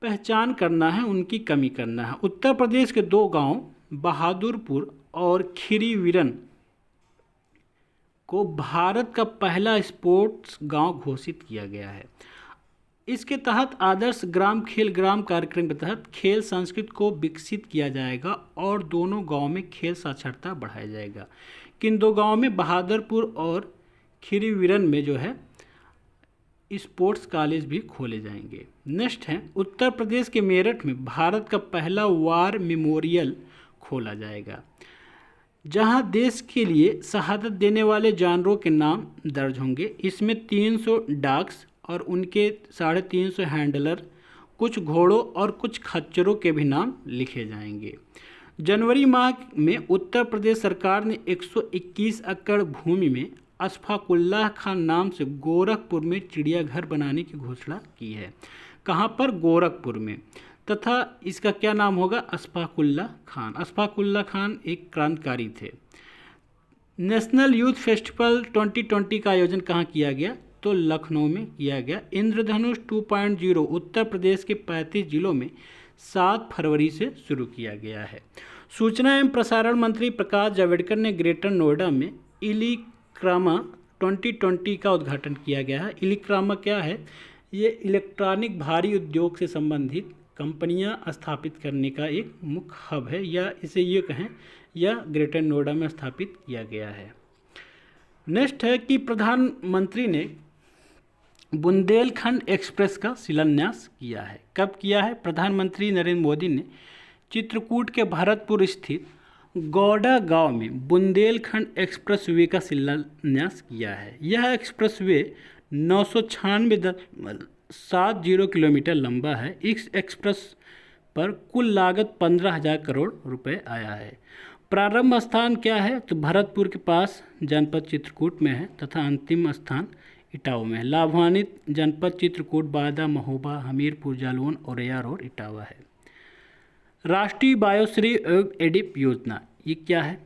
पहचान करना है, उनकी कमी करना है। उत्तर प्रदेश के 2 गांव बहादुरपुर और खीरीवीरन को भारत का पहला स्पोर्ट्स गांव घोषित किया गया है। इसके तहत आदर्श ग्राम खेल ग्राम कार्यक्रम के तहत खेल संस्कृति को विकसित किया जाएगा और दोनों गांव में खेल साक्षरता बढ़ाया जाएगा। किन दो गांव में? बहादुरपुर और खीरीवीरन में जो है स्पोर्ट्स कॉलेज भी खोले जाएंगे। नेक्स्ट है, उत्तर प्रदेश के मेरठ में भारत का पहला वार मेमोरियल खोला जाएगा, जहां देश के लिए शहादत देने वाले जानवरों के नाम दर्ज होंगे। इसमें 300 डॉग्स और उनके 350 हैंडलर, कुछ घोड़ों और कुछ खच्चरों के भी नाम लिखे जाएंगे। जनवरी माह में उत्तर प्रदेश सरकार ने 121 एकड़ भूमि में अशफाकुल्लाह खान नाम से गोरखपुर में चिड़ियाघर बनाने की घोषणा की है। कहाँ पर? गोरखपुर में। तथा इसका क्या नाम होगा? अशफाकुल्लाह खान। अशफाकुल्लाह खान एक क्रांतिकारी थे। नेशनल यूथ फेस्टिवल 2020 का आयोजन कहाँ किया गया? तो लखनऊ में किया गया। इंद्रधनुष 2.0 उत्तर प्रदेश के 35 जिलों में 7 फरवरी से शुरू किया गया है। सूचना एवं प्रसारण मंत्री प्रकाश जावड़ेकर ने ग्रेटर नोएडा में इलिक्रामा 2020 का उद्घाटन किया गया है। इलिक्रामा क्या है? ये इलेक्ट्रॉनिक भारी उद्योग से संबंधित कंपनियां स्थापित करने का एक मुख्य हब है, या इसे ये कहें, यह ग्रेटर नोएडा में स्थापित किया गया है। नेक्स्ट है कि प्रधानमंत्री ने बुंदेलखंड एक्सप्रेस का शिलान्यास किया है। कब किया है? प्रधानमंत्री नरेंद्र मोदी ने चित्रकूट के भरतपुर स्थित गौड़ा गांव में बुंदेलखंड एक्सप्रेसवे का शिलान्यास किया है। यह एक्सप्रेसवे 996.70 किलोमीटर लंबा है। इस एक्सप्रेस पर कुल लागत 15,000 करोड़ रुपए आया है। प्रारंभ स्थान क्या है? तो भरतपुर के पास जनपद चित्रकूट में है तथा अंतिम स्थान इटावा में है। लाभान्वित जनपद चित्रकूट, बादा, महोबा, हमीरपुर, जालौन, औरैया और इटावा है। राष्ट्रीय बायोश्री एडिप योजना, ये क्या है?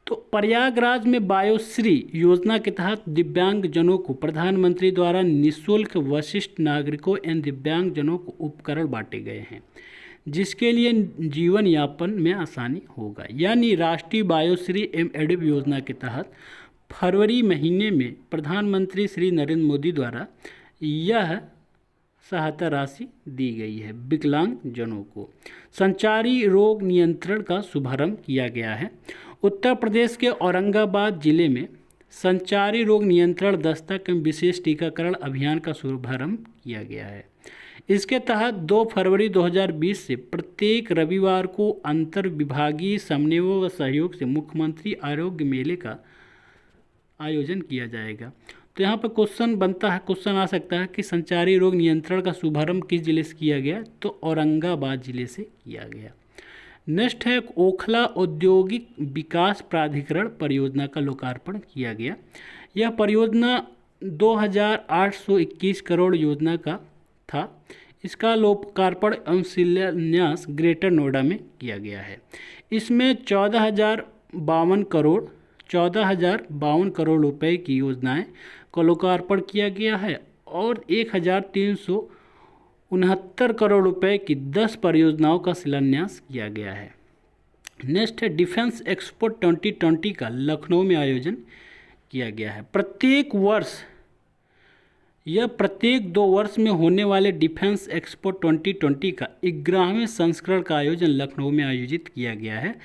तो प्रयागराज में बायोश्री योजना के तहत दिव्यांगजनों को प्रधानमंत्री द्वारा निःशुल्क वरिष्ठ नागरिकों एवं दिव्यांगजनों को उपकरण बांटे गए हैं, जिसके लिए जीवन यापन में आसानी होगा। यानी राष्ट्रीय बायोश्री एवं एडिप योजना के तहत फरवरी महीने में प्रधानमंत्री श्री नरेंद्र मोदी द्वारा यह सहायता राशि दी गई है विकलांग जनों को। संचारी रोग नियंत्रण का शुभारंभ किया गया है। उत्तर प्रदेश के औरंगाबाद जिले में संचारी रोग नियंत्रण दस्ता एवं विशेष टीकाकरण अभियान का शुभारंभ किया गया है। इसके तहत 2 फरवरी 2020 से प्रत्येक रविवार को अंतर विभागीय समन्वय व सहयोग से मुख्यमंत्री आरोग्य मेले का आयोजन किया जाएगा। तो यहाँ पर क्वेश्चन बनता है, क्वेश्चन आ सकता है कि संचारी रोग नियंत्रण का शुभारंभ किस जिले से किया गया? तो औरंगाबाद जिले से किया गया। नेक्स्ट है, ओखला औद्योगिक विकास प्राधिकरण परियोजना का लोकार्पण किया गया। यह परियोजना 2,821 करोड़ योजना का था। इसका लोकार्पण एवं शिलान्यास ग्रेटर नोएडा में किया गया है। इसमें 14,052 करोड़ रुपए की योजनाएं का लोकार्पण किया गया है और 1,369 करोड़ रुपए की 10 परियोजनाओं का शिलान्यास किया गया है। नेक्स्ट है, डिफेंस एक्सपो 2020 का लखनऊ में आयोजन किया गया है। प्रत्येक 2 वर्ष में होने वाले डिफेंस एक्सपो 2020 का 11वें संस्करण का आयोजन लखनऊ में आयोजित किया गया है।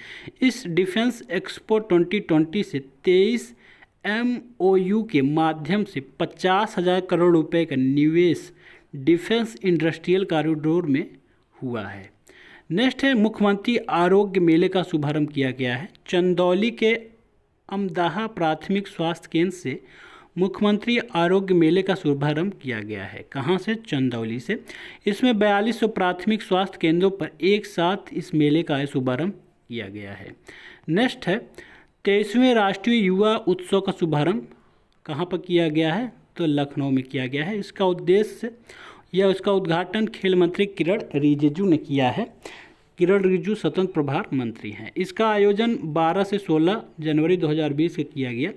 इस डिफेंस एक्सपो 2020 से 23 MOU के माध्यम से 50,000 करोड़ रुपए का निवेश डिफेंस इंडस्ट्रियल कॉरिडोर में हुआ है। नेक्स्ट है, मुख्यमंत्री आरोग्य मेले का शुभारंभ किया गया है। चंदौली के अमदाहा प्राथमिक स्वास्थ्य केंद्र से मुख्यमंत्री आरोग्य मेले का शुभारंभ किया गया है। कहाँ से? चंदौली से। इसमें 4200 प्राथमिक स्वास्थ्य केंद्रों पर एक साथ इस मेले का शुभारंभ किया गया है। नेक्स्ट है, 23वें राष्ट्रीय युवा उत्सव का शुभारंभ कहाँ पर किया गया है? तो लखनऊ में किया गया है। इसका उद्देश्य या उसका उद्घाटन खेल मंत्री किरण रिजिजू ने किया है। किरण रिजिजू स्वतंत्र प्रभार मंत्री हैं। इसका आयोजन 12 से 16 जनवरी 2020 को किया गया।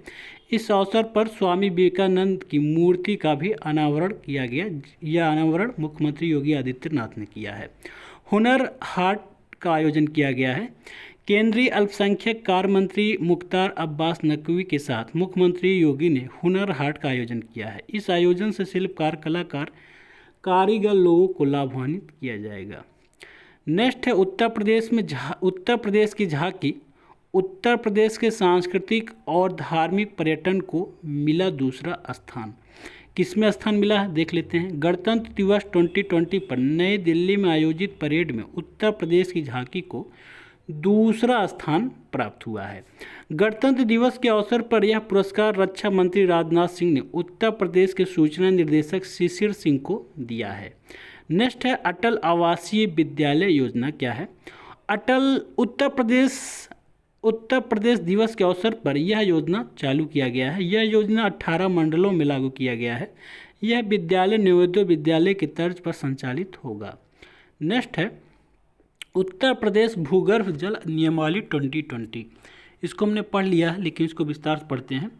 इस अवसर पर स्वामी विवेकानंद की मूर्ति का भी अनावरण किया गया। यह अनावरण मुख्यमंत्री योगी आदित्यनाथ ने किया है। हुनर हाट का आयोजन किया गया है। केंद्रीय अल्पसंख्यक कार्य मंत्री मुख्तार अब्बास नकवी के साथ मुख्यमंत्री योगी ने हुनर हाट का आयोजन किया है। इस आयोजन से शिल्पकार, कलाकार, कारीगर लोगों को लाभान्वित किया जाएगा। नेक्स्ट है उत्तर प्रदेश की झांकी। उत्तर प्रदेश के सांस्कृतिक और धार्मिक पर्यटन को मिला दूसरा स्थान। किसमें स्थान मिला है देख लेते हैं। गणतंत्र दिवस 2020 पर नई दिल्ली में आयोजित परेड में उत्तर प्रदेश की झांकी को दूसरा स्थान प्राप्त हुआ है। गणतंत्र दिवस के अवसर पर यह पुरस्कार रक्षा मंत्री राजनाथ सिंह ने उत्तर प्रदेश के सूचना निर्देशक शिशिर सिंह को दिया है। नेक्स्ट है अटल आवासीय विद्यालय योजना क्या है। उत्तर प्रदेश दिवस के अवसर पर यह योजना चालू किया गया है। यह योजना 18 मंडलों में लागू किया गया है। यह विद्यालय नवोदय विद्यालय की तर्ज पर संचालित होगा। नेक्स्ट है उत्तर प्रदेश भूगर्भ जल नियमावली 2020। इसको हमने पढ़ लिया है, लेकिन इसको विस्तार से पढ़ते हैं।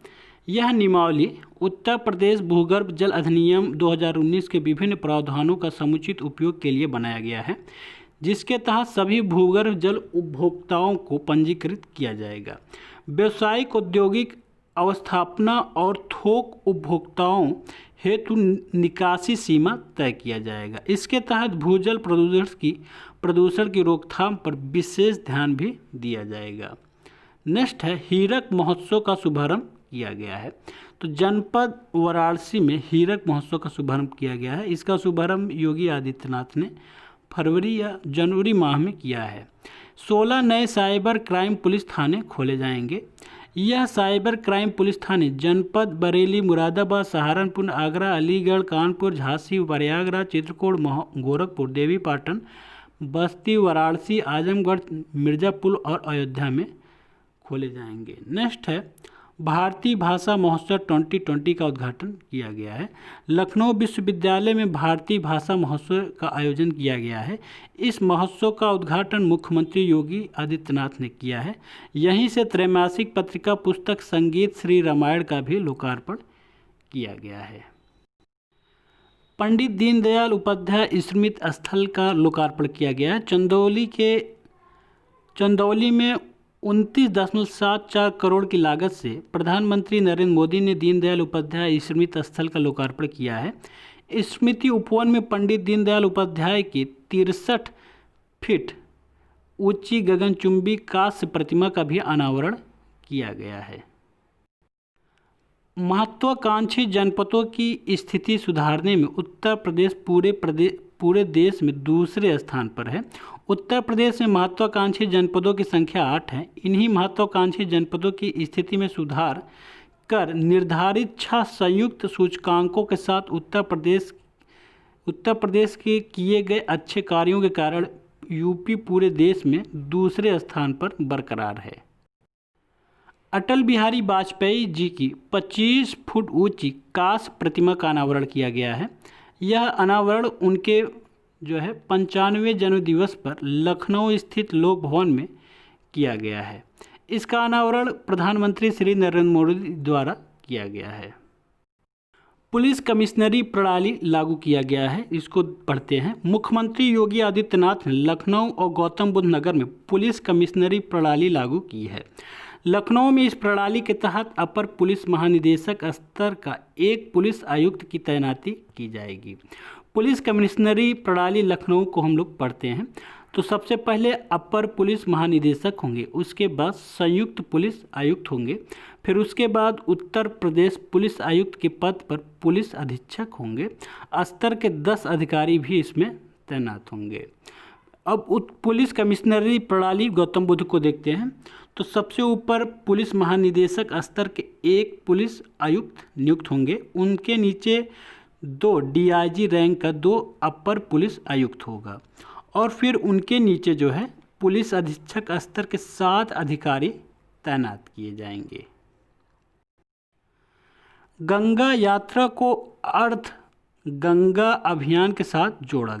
यह नियमावली उत्तर प्रदेश भूगर्भ जल अधिनियम 2019 के विभिन्न प्रावधानों का समुचित उपयोग के लिए बनाया गया है, जिसके तहत सभी भूगर्भ जल उपभोक्ताओं को पंजीकृत किया जाएगा। व्यावसायिक, औद्योगिक अवस्थापना और थोक उपभोक्ताओं हेतु निकासी सीमा तय किया जाएगा। इसके तहत भूजल प्रदूषण की रोकथाम पर विशेष ध्यान भी दिया जाएगा। नेक्स्ट है हीरक महोत्सव का शुभारंभ किया गया है। तो जनपद वाराणसी में हीरक महोत्सव का शुभारंभ किया गया है। इसका शुभारंभ योगी आदित्यनाथ ने फरवरी या जनवरी माह में किया है। 16 नए साइबर क्राइम पुलिस थाने खोले जाएंगे। यह साइबर क्राइम पुलिस थाने जनपद बरेली, मुरादाबाद, सहारनपुर, आगरा, अलीगढ़, कानपुर, झांसी, प्रयागराज, चित्रकूट, गोरखपुर, देवीपाटन, बस्ती, वाराणसी, आजमगढ़, मिर्ज़ापुर और अयोध्या में खोले जाएंगे। नेक्स्ट है भारतीय भाषा महोत्सव 2020 का उद्घाटन किया गया है। लखनऊ विश्वविद्यालय में भारतीय भाषा महोत्सव का आयोजन किया गया है। इस महोत्सव का उद्घाटन मुख्यमंत्री योगी आदित्यनाथ ने किया है। यहीं से त्रैमासिक पत्रिका पुस्तक संगीत श्री रामायण का भी लोकार्पण किया गया है। पंडित दीनदयाल उपाध्याय स्मृति स्थल का लोकार्पण किया गया है। चंदौली में 29.74 करोड़ की लागत से प्रधानमंत्री नरेंद्र मोदी ने दीनदयाल उपाध्याय स्मृति स्थल का लोकार्पण किया है। स्मृति उपवन में पंडित दीनदयाल उपाध्याय की 63 फीट ऊंची गगनचुंबी कांस्य प्रतिमा का भी अनावरण किया गया है। महत्वाकांक्षी जनपदों की स्थिति सुधारने में उत्तर प्रदेश पूरे देश में दूसरे स्थान पर है। उत्तर प्रदेश में महत्वाकांक्षी जनपदों की संख्या 8 है। इन्हीं महत्वाकांक्षी जनपदों की स्थिति में सुधार कर निर्धारित 6 संयुक्त सूचकांकों के साथ उत्तर प्रदेश के किए गए अच्छे कार्यों के कारण यूपी पूरे देश में दूसरे स्थान पर बरकरार है। अटल बिहारी वाजपेयी जी की 25 फुट ऊंची कांस्य प्रतिमा का अनावरण किया गया है। यह अनावरण उनके 95वें जन्म दिवस पर लखनऊ स्थित लोक भवन में किया गया है। इसका अनावरण प्रधानमंत्री श्री नरेंद्र मोदी द्वारा किया गया है। पुलिस कमिश्नरी प्रणाली लागू किया गया है। इसको पढ़ते हैं। मुख्यमंत्री योगी आदित्यनाथ ने लखनऊ और गौतम बुद्ध नगर में पुलिस कमिश्नरी प्रणाली लागू की है। लखनऊ में इस प्रणाली के तहत अपर पुलिस महानिदेशक स्तर का एक पुलिस आयुक्त की तैनाती की जाएगी। पुलिस कमिश्नरी प्रणाली लखनऊ को हम लोग पढ़ते हैं तो सबसे पहले अपर पुलिस महानिदेशक होंगे, उसके बाद संयुक्त पुलिस आयुक्त होंगे, फिर उसके बाद उत्तर प्रदेश पुलिस आयुक्त के पद पर पुलिस अधीक्षक होंगे। स्तर के 10 अधिकारी भी इसमें तैनात होंगे। अब पुलिस कमिश्नरी प्रणाली गौतम बुद्ध को देखते हैं तो सबसे ऊपर पुलिस महानिदेशक स्तर के एक पुलिस आयुक्त नियुक्त होंगे। उनके नीचे 2 डीआईजी रैंक का 2 अपर पुलिस आयुक्त होगा और फिर उनके नीचे पुलिस अधीक्षक स्तर के 7 अधिकारी तैनात किए जाएंगे। गंगा यात्रा को अर्थ गंगा अभियान के साथ जोड़ा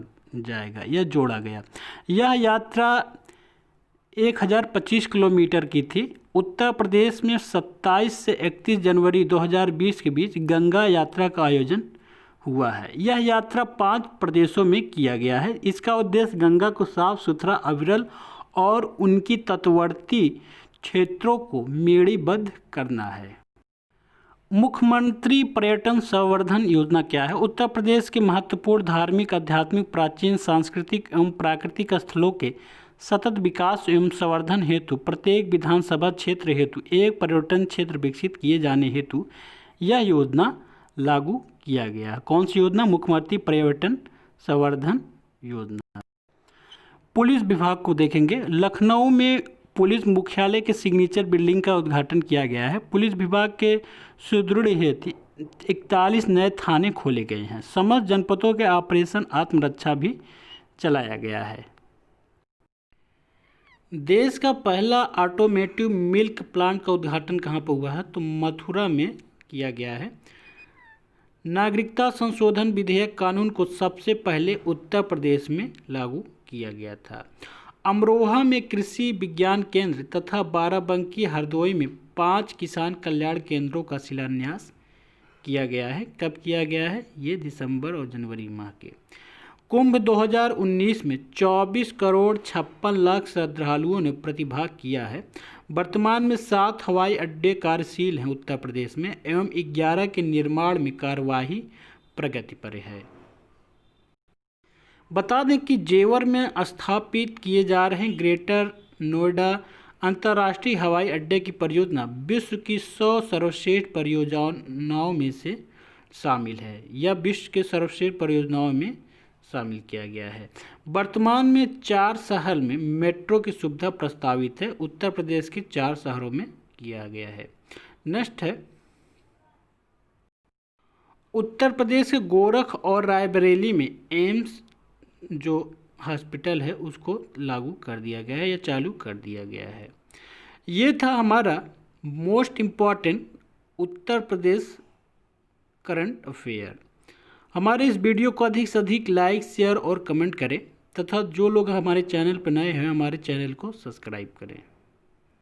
गया। यह यात्रा 1025 किलोमीटर की थी। उत्तर प्रदेश में 27 से 31 जनवरी 2020 के बीच गंगा यात्रा का आयोजन हुआ है। यह यात्रा 5 प्रदेशों में किया गया है। इसका उद्देश्य गंगा को साफ सुथरा, अविरल और उनकी तटवर्ती क्षेत्रों को मेड़ीबद्ध करना है। मुख्यमंत्री पर्यटन संवर्धन योजना क्या है? उत्तर प्रदेश के महत्वपूर्ण धार्मिक, आध्यात्मिक, प्राचीन, सांस्कृतिक एवं प्राकृतिक स्थलों के सतत विकास एवं संवर्धन हेतु प्रत्येक विधानसभा क्षेत्र हेतु एक पर्यटन क्षेत्र विकसित किए जाने हेतु यह योजना लागू किया गया। कौन सी योजना? मुख्यमंत्री पर्यटन संवर्धन योजना। पुलिस विभाग को देखेंगे। लखनऊ में पुलिस मुख्यालय के सिग्नेचर बिल्डिंग का उद्घाटन किया गया है। पुलिस विभाग के सुदृढ़ हेतु 41 नए थाने खोले गए हैं। समस्त जनपदों के ऑपरेशन आत्मरक्षा भी चलाया गया है। देश का पहला ऑटोमेटिव मिल्क प्लांट का उद्घाटन कहाँ पर हुआ है? तो मथुरा में किया गया है। नागरिकता संशोधन विधेयक कानून को सबसे पहले उत्तर प्रदेश में लागू किया गया था। अमरोहा में कृषि विज्ञान केंद्र तथा बाराबंकी, हरदोई में 5 किसान कल्याण केंद्रों का शिलान्यास किया गया है। कब किया गया है? ये दिसंबर और जनवरी माह के। कुंभ 2019 में 24 करोड़ 56 लाख श्रद्धालुओं ने प्रतिभाग किया है। वर्तमान में 7 हवाई अड्डे कार्यशील हैं उत्तर प्रदेश में एवं 11 के निर्माण में कार्यवाही प्रगति पर है। बता दें कि जेवर में स्थापित किए जा रहे ग्रेटर नोएडा अंतर्राष्ट्रीय हवाई अड्डे की परियोजना विश्व की 100 सर्वश्रेष्ठ परियोजनाओं में से शामिल है। यह विश्व के सर्वश्रेष्ठ परियोजनाओं में शामिल किया गया है। वर्तमान में 4 शहर में मेट्रो की सुविधा प्रस्तावित है। उत्तर प्रदेश के 4 शहरों में किया गया है। नेक्स्ट है, उत्तर प्रदेश के गोरख और रायबरेली में एम्स जो हॉस्पिटल है उसको लागू कर दिया गया है या चालू कर दिया गया है। ये था हमारा most important Uttar Pradesh current affair. हमारे इस वीडियो को अधिक से अधिक लाइक, शेयर और कमेंट करें तथा जो लोग हमारे चैनल पर नए हैं हमारे चैनल को सब्सक्राइब करें।